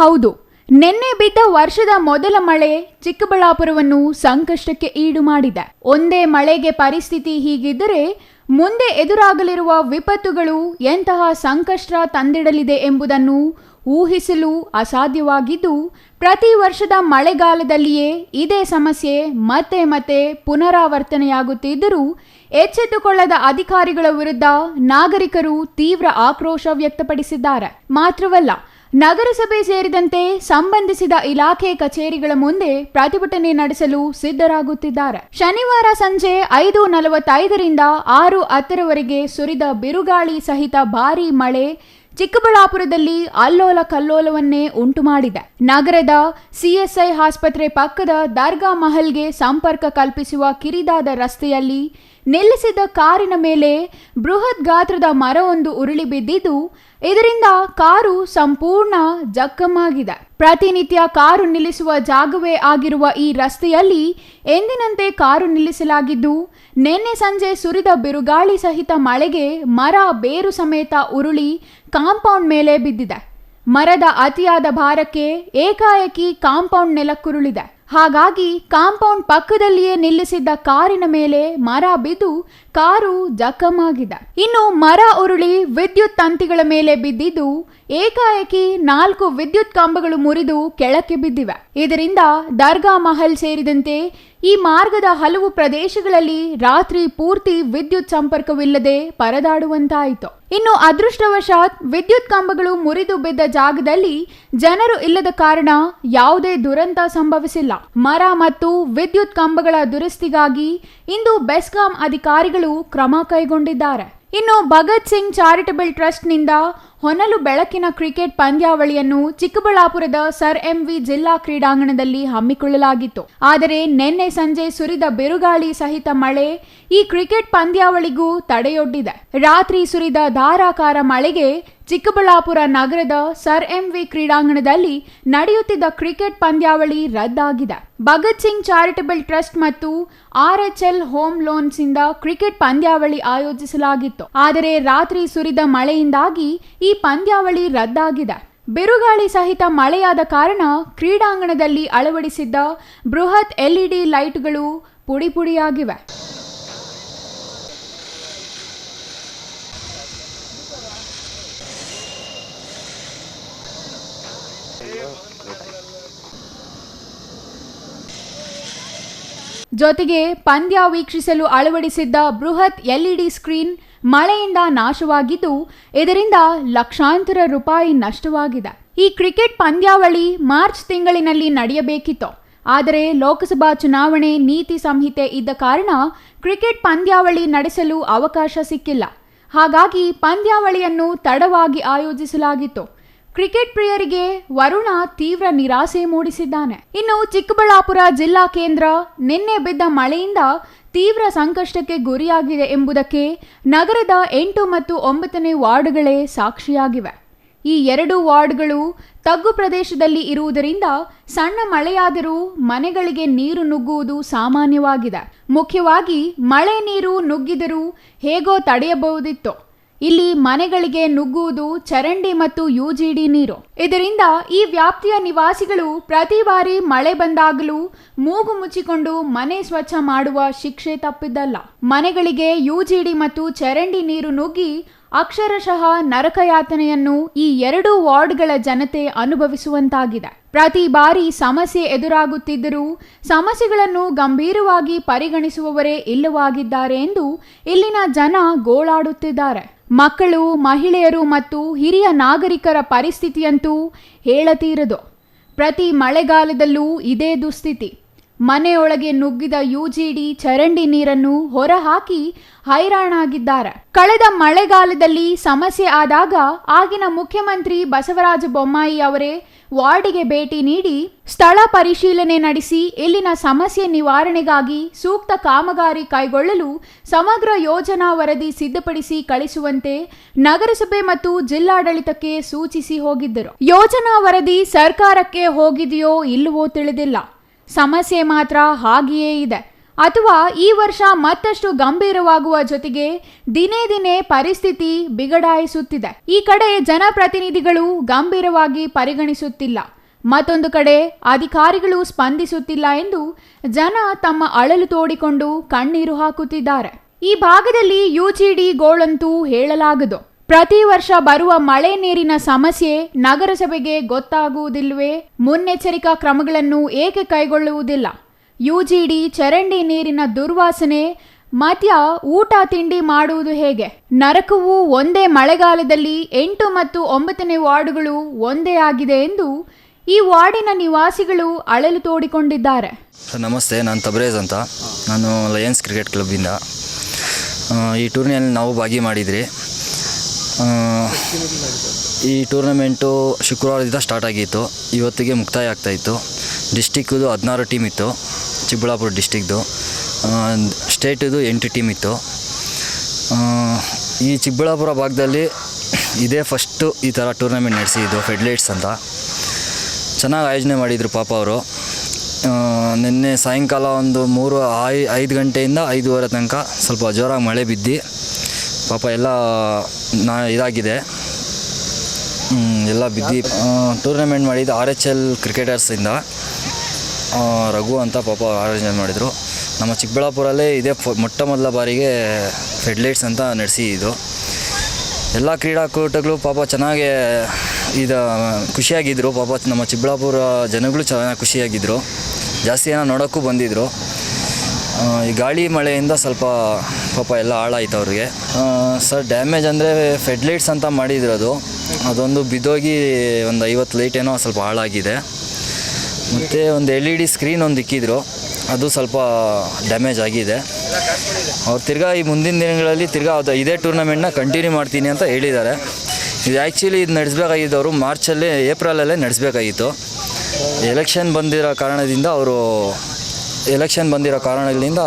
ಹೌದು, ನಿನ್ನೆ ಬಿದ್ದ ವರ್ಷದ ಮೊದಲ ಮಳೆ ಚಿಕ್ಕಬಳ್ಳಾಪುರವನ್ನು ಸಂಕಷ್ಟಕ್ಕೆ ಈಡು ಮಾಡಿದೆ. ಒಂದೇ ಮಳೆಗೆ ಪರಿಸ್ಥಿತಿ ಹೀಗಿದ್ದರೆ ಮುಂದೆ ಎದುರಾಗಲಿರುವ ವಿಪತ್ತುಗಳು ಎಂತಹ ಸಂಕಷ್ಟ ತಂದಿಡಲಿದೆ ಎಂಬುದನ್ನು ಊಹಿಸಲು ಅಸಾಧ್ಯವಾಗಿದ್ದು, ಪ್ರತಿ ವರ್ಷದ ಮಳೆಗಾಲದಲ್ಲಿಯೇ ಇದೇ ಸಮಸ್ಯೆ ಮತ್ತೆ ಮತ್ತೆ ಪುನರಾವರ್ತನೆಯಾಗುತ್ತಿದ್ದರೂ ಎಚ್ಚೆತ್ತುಕೊಳ್ಳದ ಅಧಿಕಾರಿಗಳ ವಿರುದ್ಧ ನಾಗರಿಕರು ತೀವ್ರ ಆಕ್ರೋಶ ವ್ಯಕ್ತಪಡಿಸಿದ್ದಾರೆ. ಮಾತ್ರವಲ್ಲ, ನಗರಸಭೆ ಸೇರಿದಂತೆ ಸಂಬಂಧಿಸಿದ ಇಲಾಖೆ ಕಚೇರಿಗಳ ಮುಂದೆ ಪ್ರತಿಭಟನೆ ನಡೆಸಲು ಸಿದ್ಧರಾಗುತ್ತಿದ್ದಾರೆ. ಶನಿವಾರ ಸಂಜೆ 5:45ರಿಂದ 6:10ವರೆಗೆ ಸುರಿದ ಬಿರುಗಾಳಿ ಸಹಿತ ಭಾರೀ ಮಳೆ ಚಿಕ್ಕಬಳ್ಳಾಪುರದಲ್ಲಿ ಅಲ್ಲೋಲ ಕಲ್ಲೋಲವನ್ನೇ ಉಂಟು ಮಾಡಿದೆ. ನಗರದ ಸಿಎಸ್ಐ ಆಸ್ಪತ್ರೆ ಪಕ್ಕದ ದರ್ಗಾ ಮಹಲ್ಗೆ ಸಂಪರ್ಕ ಕಲ್ಪಿಸುವ ಕಿರಿದಾದ ರಸ್ತೆಯಲ್ಲಿ ನಿಲ್ಲಿಸಿದ್ದ ಕಾರಿನ ಮೇಲೆ ಬೃಹತ್ ಗಾತ್ರದ ಮರವೊಂದು ಉರುಳಿ ಬಿದ್ದಿದ್ದು, ಇದರಿಂದ ಕಾರು ಸಂಪೂರ್ಣ ಜಖಮ್ಮಾಗಿದೆ. ಪ್ರತಿನಿತ್ಯ ಕಾರು ನಿಲ್ಲಿಸುವ ಜಾಗವೇ ಆಗಿರುವ ಈ ರಸ್ತೆಯಲ್ಲಿ ಎಂದಿನಂತೆ ಕಾರು ನಿಲ್ಲಿಸಲಾಗಿದ್ದು, ನಿನ್ನೆ ಸಂಜೆ ಸುರಿದ ಬಿರುಗಾಳಿ ಸಹಿತ ಮಳೆಗೆ ಮರ ಬೇರು ಸಮೇತ ಉರುಳಿ ಕಾಂಪೌಂಡ್ ಮೇಲೆ ಬಿದ್ದಿದೆ. ಮರದ ಅತಿಯಾದ ಭಾರಕ್ಕೆ ಏಕಾಏಕಿ ಕಾಂಪೌಂಡ್ ನೆಲಕ್ಕುರುಳಿದೆ. ಹಾಗಾಗಿ ಕಾಂಪೌಂಡ್ ಪಕ್ಕದಲ್ಲಿಯೇ ನಿಲ್ಲಿಸಿದ್ದ ಕಾರಿನ ಮೇಲೆ ಮರ ಬಿದ್ದು ಕಾರು ಜಖಮ್ಮಾಗಿದೆ. ಇನ್ನು ಮರ ಉರುಳಿ ವಿದ್ಯುತ್ ತಂತಿಗಳ ಮೇಲೆ ಬಿದ್ದಿದ್ದು, ಏಕಾಏಕಿ 4 ವಿದ್ಯುತ್ ಕಂಬಗಳು ಮುರಿದು ಕೆಳಕ್ಕೆ ಬಿದ್ದಿವೆ. ಇದರಿಂದ ದರ್ಗಾ ಮಹಲ್ ಸೇರಿದಂತೆ ಈ ಮಾರ್ಗದ ಹಲವು ಪ್ರದೇಶಗಳಲ್ಲಿ ರಾತ್ರಿ ಪೂರ್ತಿ ವಿದ್ಯುತ್ ಸಂಪರ್ಕವಿಲ್ಲದೆ ಪರದಾಡುವಂತಾಯಿತು. ಇನ್ನು ಅದೃಷ್ಟವಶಾತ್ ವಿದ್ಯುತ್ ಕಂಬಗಳು ಮುರಿದು ಬಿದ್ದ ಜಾಗದಲ್ಲಿ ಜನರು ಇಲ್ಲದ ಕಾರಣ ಯಾವುದೇ ದುರಂತ ಸಂಭವಿಸಿಲ್ಲ. ಮರ ಮತ್ತು ವಿದ್ಯುತ್ ಕಂಬಗಳ ದುರಸ್ತಿಗಾಗಿ ಇಂದು ಬೆಸ್ಕಾಂ ಅಧಿಕಾರಿಗಳು ಕ್ರಮ ಕೈಗೊಂಡಿದ್ದಾರೆ. ಇನ್ನು ಭಗತ್ ಸಿಂಗ್ ಚಾರಿಟಬಲ್ ಟ್ರಸ್ಟ್ನಿಂದ ಹೊನಲು ಬೆಳಕಿನ ಕ್ರಿಕೆಟ್ ಪಂದ್ಯಾವಳಿಯನ್ನು ಚಿಕ್ಕಬಳ್ಳಾಪುರದ ಸರ್ ಎಂವಿ ಜಿಲ್ಲಾ ಕ್ರೀಡಾಂಗಣದಲ್ಲಿ ಹಮ್ಮಿಕೊಳ್ಳಲಾಗಿತ್ತು. ಆದರೆ ನಿನ್ನೆ ಸಂಜೆ ಸುರಿದ ಬಿರುಗಾಳಿ ಸಹಿತ ಮಳೆ ಈ ಕ್ರಿಕೆಟ್ ಪಂದ್ಯಾವಳಿಗೂ ತಡೆಯೊಡ್ಡಿದೆ. ರಾತ್ರಿ ಸುರಿದ ಧಾರಾಕಾರ ಮಳೆಗೆ ಚಿಕ್ಕಬಳ್ಳಾಪುರ ನಗರದ ಸರ್ ಎಂವಿ ಕ್ರೀಡಾಂಗಣದಲ್ಲಿ ನಡೆಯುತ್ತಿದ್ದ ಕ್ರಿಕೆಟ್ ಪಂದ್ಯಾವಳಿ ರದ್ದಾಗಿದೆ. ಭಗತ್ ಸಿಂಗ್ ಚಾರಿಟಬಲ್ ಟ್ರಸ್ಟ್ ಮತ್ತು ಆರ್ಎಚ್ಎಲ್ ಹೋಮ್ ಲೋನ್ಸ್ ಇಂದ ಕ್ರಿಕೆಟ್ ಪಂದ್ಯಾವಳಿ ಆಯೋಜಿಸಲಾಗಿತ್ತು. ಆದರೆ ರಾತ್ರಿ ಸುರಿದ ಮಳೆಯಿಂದಾಗಿ ಈ ಪಂದ್ಯಾವಳಿ ರದ್ದಾಗಿದೆ. ಬಿರುಗಾಳಿ ಸಹಿತ ಮಳೆಯಾದ ಕಾರಣ ಕ್ರೀಡಾಂಗಣದಲ್ಲಿ ಅಳವಡಿಸಿದ್ದ ಬೃಹತ್ ಎಲ್ಇಡಿ ಲೈಟ್ಗಳು ಪುಡಿಪುಡಿಯಾಗಿವೆ. ಜೊತೆಗೆ ಪಂದ್ಯ ವೀಕ್ಷಿಸಲು ಅಳವಡಿಸಿದ್ದ ಬೃಹತ್ ಎಲ್ಇಡಿ ಸ್ಕ್ರೀನ್ ಮಳೆಯಿಂದ ನಾಶವಾಗಿದ್ದು, ಇದರಿಂದ ಲಕ್ಷಾಂತರ ರೂಪಾಯಿ ನಷ್ಟವಾಗಿದೆ. ಈ ಕ್ರಿಕೆಟ್ ಪಂದ್ಯಾವಳಿ ಮಾರ್ಚ್ ತಿಂಗಳಿನಲ್ಲಿ ನಡೆಯಬೇಕಿತ್ತು. ಆದರೆ ಲೋಕಸಭಾ ಚುನಾವಣೆ ನೀತಿ ಸಂಹಿತೆ ಇದ್ದ ಕಾರಣ ಕ್ರಿಕೆಟ್ ಪಂದ್ಯಾವಳಿ ನಡೆಸಲು ಅವಕಾಶ ಸಿಕ್ಕಿಲ್ಲ. ಹಾಗಾಗಿ ಪಂದ್ಯಾವಳಿಯನ್ನು ತಡವಾಗಿ ಆಯೋಜಿಸಲಾಗಿತ್ತು. ಕ್ರಿಕೆಟ್ ಪ್ರಿಯರಿಗೆ ವರುಣ ತೀವ್ರ ನಿರಾಸೆ ಮೂಡಿಸಿದ್ದಾನೆ. ಇನ್ನು ಚಿಕ್ಕಬಳ್ಳಾಪುರ ಜಿಲ್ಲಾ ಕೇಂದ್ರ ನಿನ್ನೆ ಬಿದ್ದ ಮಳೆಯಿಂದ ತೀವ್ರ ಸಂಕಷ್ಟಕ್ಕೆ ಗುರಿಯಾಗಿದೆ ಎಂಬುದಕ್ಕೆ ನಗರದ 8 ಮತ್ತು 9ನೇ ವಾರ್ಡ್ಗಳೇ ಸಾಕ್ಷಿಯಾಗಿವೆ. ಈ 2 ವಾರ್ಡ್ಗಳು ತಗ್ಗು ಪ್ರದೇಶದಲ್ಲಿ ಇರುವುದರಿಂದ ಸಣ್ಣ ಮಳೆಯಾದರೂ ಮನೆಗಳಿಗೆ ನೀರು ನುಗ್ಗುವುದು ಸಾಮಾನ್ಯವಾಗಿದೆ. ಮುಖ್ಯವಾಗಿ ಮಳೆ ನೀರು ನುಗ್ಗಿದರೂ ಹೇಗೋ ತಡೆಯಬಹುದಿತ್ತು. ಇಲ್ಲಿ ಮನೆಗಳಿಗೆ ನುಗ್ಗುವುದು ಚರಂಡಿ ಮತ್ತು ಯುಜಿಡಿ ನೀರು. ಇದರಿಂದ ಈ ವ್ಯಾಪ್ತಿಯ ನಿವಾಸಿಗಳು ಪ್ರತಿ ಬಾರಿ ಮಳೆ ಬಂದಾಗಲೂ ಮೂಗು ಮುಚ್ಚಿಕೊಂಡು ಮನೆ ಸ್ವಚ್ಛ ಮಾಡುವ ಶಿಕ್ಷೆ ತಪ್ಪಿದ್ದಲ್ಲ. ಮನೆಗಳಿಗೆ ಯುಜಿಡಿ ಮತ್ತು ಚರಂಡಿ ನೀರು ನುಗ್ಗಿ ಅಕ್ಷರಶಃ ನರಕಯಾತನೆಯನ್ನು ಈ 2 ವಾರ್ಡ್ಗಳ ಜನತೆ ಅನುಭವಿಸುವಂತಾಗಿದೆ. ಪ್ರತಿ ಬಾರಿ ಸಮಸ್ಯೆ ಎದುರಾಗುತ್ತಿದ್ದರೂ ಸಮಸ್ಯೆಗಳನ್ನು ಗಂಭೀರವಾಗಿ ಪರಿಗಣಿಸುವವರೇ ಇಲ್ಲವಾಗಿದ್ದಾರೆ ಎಂದು ಇಲ್ಲಿನ ಜನ ಗೋಳಾಡುತ್ತಿದ್ದಾರೆ. ಮಕ್ಕಳು, ಮಹಿಳೆಯರು ಮತ್ತು ಹಿರಿಯ ನಾಗರಿಕರ ಪರಿಸ್ಥಿತಿಯಂತೂ ಹೇಳತೀರದು. ಪ್ರತಿ ಮಳೆಗಾಲದಲ್ಲೂ ಇದೇ ದುಸ್ಥಿತಿ. ಮನೆಯೊಳಗೆ ನುಗ್ಗಿದ ಯುಜಿಡಿ ಚರಂಡಿ ನೀರನ್ನು ಹೊರಹಾಕಿ ಹೈರಾಣಾಗಿದ್ದಾರೆ. ಕಳೆದ ಮಳೆಗಾಲದಲ್ಲಿ ಸಮಸ್ಯೆ ಆದಾಗ ಆಗಿನ ಮುಖ್ಯಮಂತ್ರಿ ಬಸವರಾಜ ಬೊಮ್ಮಾಯಿ ಅವರೇ ವಾರ್ಡಿಗೆ ಭೇಟಿ ನೀಡಿ ಸ್ಥಳ ಪರಿಶೀಲನೆ ನಡೆಸಿ ಇಲ್ಲಿನ ಸಮಸ್ಯೆ ನಿವಾರಣೆಗಾಗಿ ಸೂಕ್ತ ಕಾಮಗಾರಿ ಕೈಗೊಳ್ಳಲು ಸಮಗ್ರ ಯೋಜನಾ ವರದಿ ಸಿದ್ಧಪಡಿಸಿ ಕಳಿಸುವಂತೆ ನಗರಸಭೆ ಮತ್ತು ಜಿಲ್ಲಾಡಳಿತಕ್ಕೆ ಸೂಚಿಸಿ ಹೋಗಿದ್ದರು. ಯೋಜನಾ ವರದಿ ಸರ್ಕಾರಕ್ಕೆ ಹೋಗಿದೆಯೋ ಇಲ್ಲವೋ ತಿಳಿದಿಲ್ಲ. ಸಮಸ್ಯೆ ಮಾತ್ರ ಹಾಗೆಯೇ ಇದೆ. ಅಥವಾ ಈ ವರ್ಷ ಮತ್ತಷ್ಟು ಗಂಭೀರವಾಗುವ ಜೊತೆಗೆ ದಿನೇ ದಿನೇ ಪರಿಸ್ಥಿತಿ ಬಿಗಡಾಯಿಸುತ್ತಿದೆ. ಈ ಕಡೆ ಜನಪ್ರತಿನಿಧಿಗಳು ಗಂಭೀರವಾಗಿ ಪರಿಗಣಿಸುತ್ತಿಲ್ಲ, ಮತ್ತೊಂದು ಕಡೆ ಅಧಿಕಾರಿಗಳು ಸ್ಪಂದಿಸುತ್ತಿಲ್ಲ ಎಂದು ಜನ ತಮ್ಮ ಅಳಲು ತೋಡಿಕೊಂಡು ಕಣ್ಣೀರು ಹಾಕುತ್ತಿದ್ದಾರೆ. ಈ ಭಾಗದಲ್ಲಿ ಯುಜಿಡಿ ಗೋಳಂತೂ ಹೇಳಲಾಗದು. ಪ್ರತಿ ವರ್ಷ ಬರುವ ಮಳೆ ನೀರಿನ ಸಮಸ್ಯೆ ನಗರಸಭೆಗೆ ಗೊತ್ತಾಗುವುದಿಲ್ಲವೇ? ಮುನ್ನೆಚ್ಚರಿಕಾ ಕ್ರಮಗಳನ್ನು ಏಕೆ ಕೈಗೊಳ್ಳುವುದಿಲ್ಲ? ಯುಜಿಡಿ ಚರಂಡಿ ನೀರಿನ ದುರ್ವಾಸನೆ, ಮದ್ಯ, ಊಟ ತಿಂಡಿ ಮಾಡುವುದು ಹೇಗೆ? ನರಕವು ಒಂದೇ ಮಳೆಗಾಲದಲ್ಲಿ 8 ಮತ್ತು 9ನೇ ವಾರ್ಡುಗಳು ಒಂದೇ ಆಗಿದೆ ಎಂದು ಈ ವಾರ್ಡಿನ ನಿವಾಸಿಗಳು ಅಳಲು ತೋಡಿಕೊಂಡಿದ್ದಾರೆ. ನಮಸ್ತೆ, ನಾನು ತಬ್ರೇಜ್ ಅಂತ. ನಾನು ಲಯನ್ಸ್ ಕ್ರಿಕೆಟ್ ಕ್ಲಬ್ಬಿಂದ ಈ ಟೂರ್ನಿಯಲ್ಲಿ ನಾವು ಭಾಗಿ ಮಾಡಿದ್ರಿ. ಈ ಟೂರ್ನಮೆಂಟು ಶುಕ್ರವಾರದಿಂದ ಸ್ಟಾರ್ಟ್ ಆಗಿತ್ತು, ಇವತ್ತಿಗೆ ಮುಕ್ತಾಯ ಆಗ್ತಾಯಿತ್ತು. ಡಿಸ್ಟಿಕ್ದು 16 ಟೀಮ್ ಇತ್ತು, ಚಿಕ್ಕಬಳ್ಳಾಪುರ ಡಿಸ್ಟಿಕ್ದು. ಸ್ಟೇಟಿದು 8 ಟೀಮ್ ಇತ್ತು. ಈ ಚಿಕ್ಕಬಳ್ಳಾಪುರ ಭಾಗದಲ್ಲಿ ಇದೇ ಫಸ್ಟು ಈ ಥರ ಟೂರ್ನಮೆಂಟ್ ನಡೆಸಿದ್ದು. ಫೆಡ್ಲೈಟ್ಸ್ ಅಂತ ಚೆನ್ನಾಗಿ ಆಯೋಜನೆ ಮಾಡಿದರು ಪಾಪ ಅವರು. ನಿನ್ನೆ ಸಾಯಂಕಾಲ ಒಂದು 5 ಗಂಟೆಯಿಂದ 5:30 ತನಕ ಸ್ವಲ್ಪ ಜೋರಾಗಿ ಮಳೆ ಬಿದ್ದು ಪಾಪ ಎಲ್ಲ ಇದಾಗಿದೆ, ಎಲ್ಲ ಬಿದ್ದು. ಟೂರ್ನಮೆಂಟ್ ಮಾಡಿದ್ದು RHL ಕ್ರಿಕೆಟರ್ಸಿಂದ ರಘು ಅಂತ ಪಾಪ ಆಯೋಜನೆ ಮಾಡಿದರು. ನಮ್ಮ ಚಿಕ್ಕಬಳ್ಳಾಪುರಲ್ಲೇ ಇದೇ ಮೊಟ್ಟ ಮೊದಲ ಬಾರಿಗೆ ಫೆಡ್ಲೈಟ್ಸ್ ಅಂತ ನಡೆಸಿದ್ದು. ಎಲ್ಲ ಕ್ರೀಡಾಕೂಟಗಳು ಪಾಪ ಚೆನ್ನಾಗಿ ಖುಷಿಯಾಗಿದ್ದರು. ಪಾಪ ನಮ್ಮ ಚಿಕ್ಕಬಳ್ಳಾಪುರ ಜನಗಳು ಚೆನ್ನಾಗಿ ಖುಷಿಯಾಗಿದ್ದರು, ಜಾಸ್ತಿ ಜನ ನೋಡೋಕ್ಕೂ ಬಂದಿದ್ದರು. ಈ ಗಾಳಿ ಮಳೆಯಿಂದ ಸ್ವಲ್ಪ ಪಾಪ ಎಲ್ಲ ಹಾಳಾಯ್ತು ಅವ್ರಿಗೆ. ಸರ್, ಡ್ಯಾಮೇಜ್ ಅಂದರೆ ಫೆಡ್ಲೈಟ್ಸ್ ಅಂತ ಮಾಡಿದ್ರು, ಅದೊಂದು ಬಿದ್ದೋಗಿ ಒಂದು 50 ಲೈಟ್ ಏನೋ ಸ್ವಲ್ಪ ಹಾಳಾಗಿದೆ. ಮತ್ತು ಒಂದು LED ಸ್ಕ್ರೀನ್ ಒಂದು ಇಕ್ಕಿದ್ರು, ಅದು ಸ್ವಲ್ಪ ಡ್ಯಾಮೇಜ್ ಆಗಿದೆ. ಅವ್ರು ತಿರ್ಗಾ ಈ ಮುಂದಿನ ದಿನಗಳಲ್ಲಿ ತಿರ್ಗಾ ಇದೇ ಟೂರ್ನಮೆಂಟ್ನ ಕಂಟಿನ್ಯೂ ಮಾಡ್ತೀನಿ ಅಂತ ಹೇಳಿದ್ದಾರೆ. ಇದು ಆ್ಯಕ್ಚುಲಿ ಇದು ನಡೆಸಬೇಕಾಗಿದ್ದವರು ಏಪ್ರಿಲಲ್ಲೇ ನಡೆಸಬೇಕಾಗಿತ್ತು. ಎಲೆಕ್ಷನ್ ಬಂದಿರೋ ಕಾರಣದಿಂದ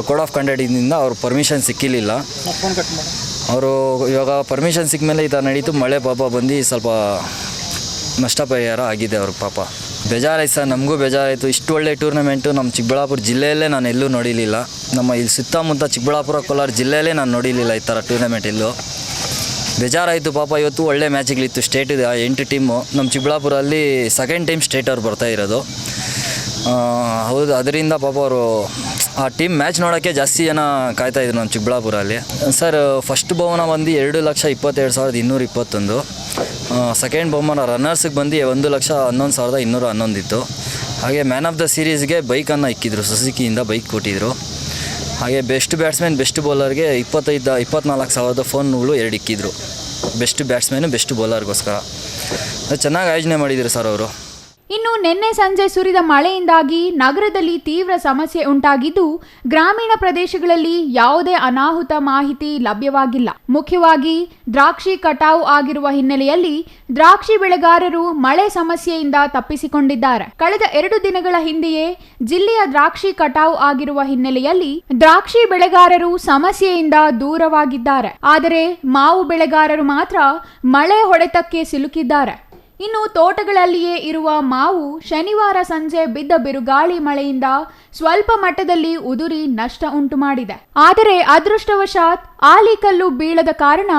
ಕೋಡ್ ಆಫ್ ಕಂಡಕ್ಟಿಂದ ಅವ್ರು ಪರ್ಮಿಷನ್ ಸಿಕ್ಕಿರಲಿಲ್ಲ. ಅವರು ಇವಾಗ ಪರ್ಮಿಷನ್ ಸಿಕ್ಕ ಮೇಲೆ ಈ ಥರ ನಡೀತು. ಮಳೆ ಪಾಪ ಬಂದು ಸ್ವಲ್ಪ ನಷ್ಟ ಪರಿಹಾರ ಆಗಿದೆ ಅವ್ರಿಗೆ. ಪಾಪ ಬೇಜಾರಾಯ್ತು ಸರ್, ನಮಗೂ ಬೇಜಾರಾಯಿತು. ಇಷ್ಟು ಒಳ್ಳೆ ಟೂರ್ನಮೆಂಟು ನಮ್ಮ ಚಿಕ್ಕಬಳ್ಳಾಪುರ ಜಿಲ್ಲೆಯಲ್ಲೇ ನಾನು ಎಲ್ಲೂ ನೋಡಿರಲಿಲ್ಲ. ನಮ್ಮ ಇಲ್ಲಿ ಸುತ್ತಮುತ್ತ ಚಿಕ್ಕಬಳ್ಳಾಪುರ, ಕೋಲಾರ ಜಿಲ್ಲೆಯಲ್ಲೇ ನಾನು ನೋಡಿರಲಿಲ್ಲ ಈ ಥರ ಟೂರ್ನಮೆಂಟ್ ಎಲ್ಲೂ. ಬೇಜಾರಾಯಿತು ಪಾಪ. ಇವತ್ತು ಒಳ್ಳೆ ಮ್ಯಾಚ್ಗಳಿತ್ತು. State 8 team. ನಮ್ಮ ಚಿಕ್ಕಬಳ್ಳಾಪುರಲ್ಲಿ ಸೆಕೆಂಡ್ ಟೈಮ್ ಸ್ಟೇಟ್ ಅವ್ರು ಬರ್ತಾಯಿರೋದು. ಹೌದು, ಅದರಿಂದ ಪಾಪ ಅವರು ಆ ಟೀಮ್ ಮ್ಯಾಚ್ ನೋಡೋಕ್ಕೆ ಜಾಸ್ತಿ ಜನ ಕಾಯ್ತಾಯಿದ್ರು ನಮ್ಮ ಚಿಕ್ಕಬಳ್ಳಾಪುರಲ್ಲಿ. ಸರ್, ಫಸ್ಟ್ ಬಹುಮಾನ ಬಂದು 2,22,221. ಸೆಕೆಂಡ್ ಬಹುಮಾನ ರನ್ನರ್ಸಿಗೆ ಬಂದು 1,11,211 ಇತ್ತು. ಹಾಗೆ ಮ್ಯಾನ್ ಆಫ್ ದ ಸೀರೀಸ್ಗೆ ಬೈಕನ್ನು ಇಕ್ಕಿದ್ರು, ಸುಜುಕಿಯಿಂದ ಬೈಕ್ ಕೊಟ್ಟಿದ್ರು. ಹಾಗೆ ಬೆಸ್ಟ್ ಬ್ಯಾಟ್ಸ್ಮನ್, ಬೆಸ್ಟ್ ಬೌಲರ್ಗೆ 24,000 ಫೋನ್ಗಳು 2 ಇಕ್ಕಿದ್ರು. ಬೆಸ್ಟ್ ಬ್ಯಾಟ್ಸ್ಮನ್ನು, ಬೆಸ್ಟ್ ಬೌಲರ್ಗೋಸ್ಕರ ಚೆನ್ನಾಗಿ ಆಯೋಜನೆ ಮಾಡಿದರು ಸರ್ ಅವರು. ಇನ್ನು ನಿನ್ನೆ ಸಂಜೆ ಸುರಿದ ಮಳೆಯಿಂದಾಗಿ ನಗರದಲ್ಲಿ ತೀವ್ರ ಸಮಸ್ಯೆ ಉಂಟಾಗಿದ್ದು, ಗ್ರಾಮೀಣ ಪ್ರದೇಶಗಳಲ್ಲಿ ಯಾವುದೇ ಅನಾಹುತ ಮಾಹಿತಿ ಲಭ್ಯವಾಗಿಲ್ಲ. ಮುಖ್ಯವಾಗಿ ದ್ರಾಕ್ಷಿ ಕಟಾವು ಆಗಿರುವ ಹಿನ್ನೆಲೆಯಲ್ಲಿ ದ್ರಾಕ್ಷಿ ಬೆಳೆಗಾರರು ಮಳೆ ಸಮಸ್ಯೆಯಿಂದ ತಪ್ಪಿಸಿಕೊಂಡಿದ್ದಾರೆ. ಕಳೆದ 2 ದಿನಗಳ ಹಿಂದೆಯೇ ಜಿಲ್ಲೆಯ ದ್ರಾಕ್ಷಿ ಕಟಾವು ಆಗಿರುವ ಹಿನ್ನೆಲೆಯಲ್ಲಿ ದ್ರಾಕ್ಷಿ ಬೆಳೆಗಾರರು ಸಮಸ್ಯೆಯಿಂದ ದೂರವಾಗಿದ್ದಾರೆ. ಆದರೆ ಮಾವು ಬೆಳೆಗಾರರು ಮಾತ್ರ ಮಳೆ ಹೊಡೆತಕ್ಕೆ ಸಿಲುಕಿದ್ದಾರೆ. ಇನ್ನು ತೋಟಗಳಲ್ಲಿಯೇ ಇರುವ ಮಾವು ಶನಿವಾರ ಸಂಜೆ ಬಿದ್ದ ಬಿರುಗಾಳಿ ಮಳೆಯಿಂದ ಸ್ವಲ್ಪ ಮಟ್ಟದಲ್ಲಿ ಉದುರಿ ನಷ್ಟ ಉಂಟು ಮಾಡಿದೆ. ಆದರೆ ಅದೃಷ್ಟವಶಾತ್ ಆಲಿಕಲ್ಲು ಬೀಳದ ಕಾರಣ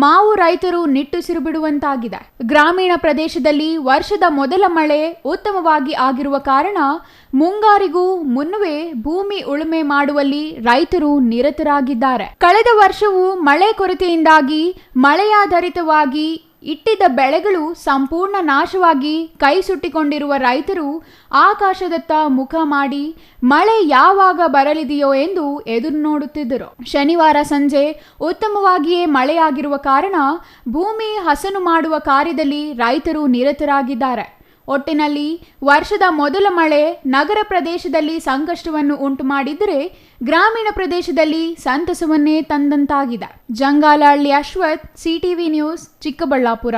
ಮಾವು ರೈತರು ನಿಟ್ಟುಸಿರು ಬಿಡುವಂತಾಗಿದೆ. ಗ್ರಾಮೀಣ ಪ್ರದೇಶದಲ್ಲಿ ವರ್ಷದ ಮೊದಲ ಮಳೆ ಉತ್ತಮವಾಗಿ ಆಗಿರುವ ಕಾರಣ ಮುಂಗಾರಿಗೂ ಮುನ್ನವೇ ಭೂಮಿ ಉಳುಮೆ ಮಾಡುವಲ್ಲಿ ರೈತರು ನಿರತರಾಗಿದ್ದಾರೆ. ಕಳೆದ ವರ್ಷವೂ ಮಳೆ ಕೊರತೆಯಿಂದಾಗಿ ಮಳೆಯಾಧಾರಿತವಾಗಿ ಇಟ್ಟಿದ್ದ ಬೆಳೆಗಳು ಸಂಪೂರ್ಣ ನಾಶವಾಗಿ ಕೈ ಸುಟ್ಟಿಕೊಂಡಿರುವ ರೈತರು ಆಕಾಶದತ್ತ ಮುಖ ಮಾಡಿ ಮಳೆ ಯಾವಾಗ ಬರಲಿದೆಯೋ ಎಂದು ಎದುರು ನೋಡುತ್ತಿದ್ದರು. ಶನಿವಾರ ಸಂಜೆ ಉತ್ತಮವಾಗಿಯೇ ಮಳೆಯಾಗಿರುವ ಕಾರಣ ಭೂಮಿ ಹಸನು ಮಾಡುವ ಕಾರ್ಯದಲ್ಲಿ ರೈತರು ನಿರತರಾಗಿದ್ದಾರೆ. ಒಟ್ಟಿನಲ್ಲಿ ವರ್ಷದ ಮೊದಲ ಮಳೆ ನಗರ ಪ್ರದೇಶದಲ್ಲಿ ಸಂಕಷ್ಟವನ್ನು ಉಂಟು ಮಾಡಿದರೆ ಗ್ರಾಮೀಣ ಪ್ರದೇಶದಲ್ಲಿ ಸಂತಸವನ್ನೇ ತಂದಂತಾಗಿದೆ. Jangalahalli Ashwath, CTV news, Chikkaballapur.